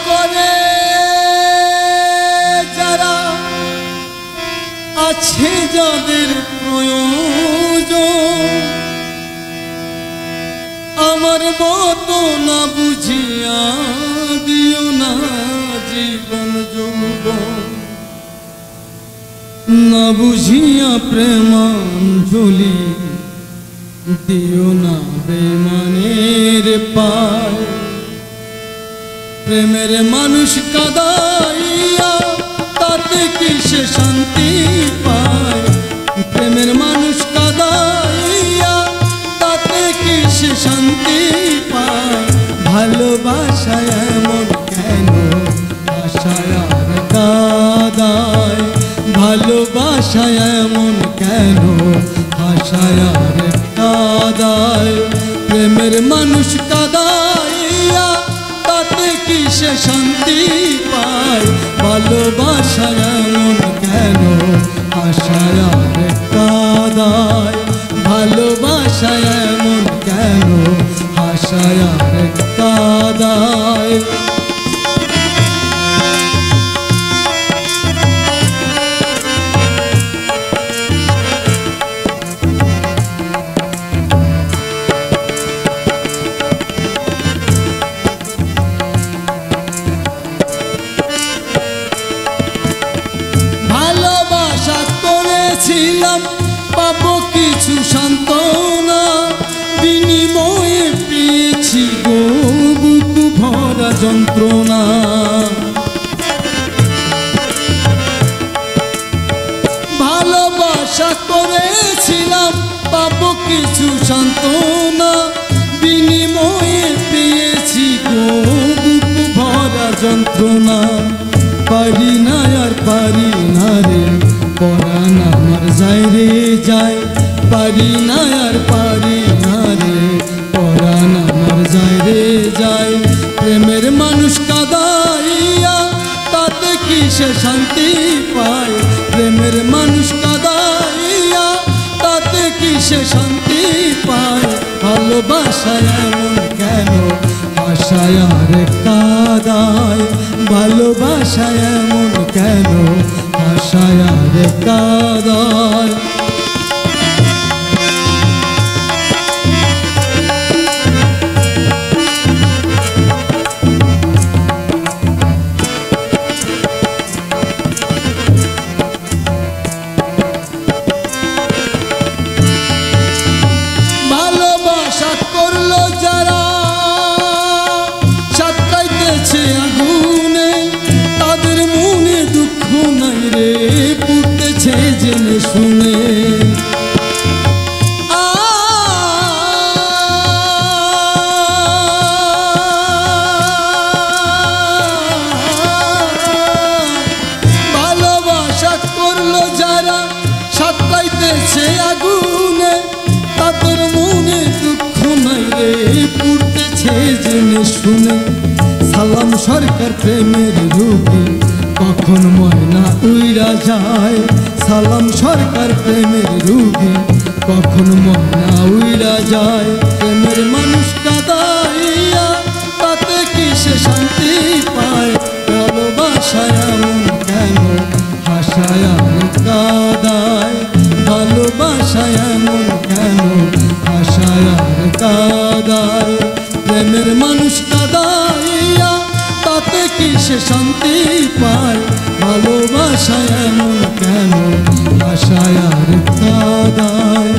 করে যারা আছে যাদের প্রয়োজন আমার মতো না বুঝিয়া দিও না জীবন যৌবন না বুঝিয়া প্রেমাঞ্জলি দিও না বেমানের পায় প্রেমের মানুষ কাঁদাইয়া তাতে কি সে শান্তি পায় প্রেমের মানুষ কাঁদাইয়া তাতে কি সে শান্তি পায় ভালোবাসায় এমন কেন আশায় আর কাঁদায় ভালোবাসায় এমন কেন আশায় আর কাঁদায় প্রেমের মানুষ কাঁদাইয়া তাতে কি সে শান্তি পায় ভালোবাসায় এমন কেন আশায় আর কাঁদায় ভালোবাসায় এমন কেন আশায় আর কাঁদায় পাবো কিছু সান্ত্বনা বিনিময়ে পেয়েছি গো বুক ভরা যন্ত্রণা ভালোবাসা করেছিলাম পাবো কিছু সান্ত্বনা বিনিময়ে পেয়েছি গো বুক ভরা যন্ত্রণা পারি না আর পারি না রে পরাণ আমার যায় রে যায় পারি না আর পারি না রে পরাণ আমার যায় রে যায় প্রেমের মানুষ কাঁদাইয়া তাতে কি সে শান্তি পায় প্রেমের মানুষ কাঁদাইয়া তাতে কি সে শান্তি পায় ভালোবাসায় এমন কেন আশায় আর কাঁদায় ভালোবাসায় এমন কেন আশায় আর কাঁদায় ভালোবাসা করলো যারা সাতটাইতেছে আগুনে তাদের মনে দুঃখ নাই রে পুড়তেছে জেনে শুনে ভালোবাসা করলো যারা সাতটাইতেছে আগুনে তাদের মনে দুঃখ নাই রে পুড়তেছে জেনে শুনে সালাম সরকার প্রেমের রূপে কখন ময়না উইরা যায় সালাম সরকার প্রেমের রূপে কখন ময়না উইরা যায় প্রেমের মানুষ কাঁদাইয়া তাতে কি সে শান্তি পায় ভালোবাসায় এমন কেন আশায় আর কাঁদায় ভালোবাসায় এমন কেন আশায় আর কাঁদায় প্রেমের মানুষ কাঁদাইয়া তাতে কি সে শান্তি পায় ভালোবাসায় এমন কেন আশায় আর কাঁদায়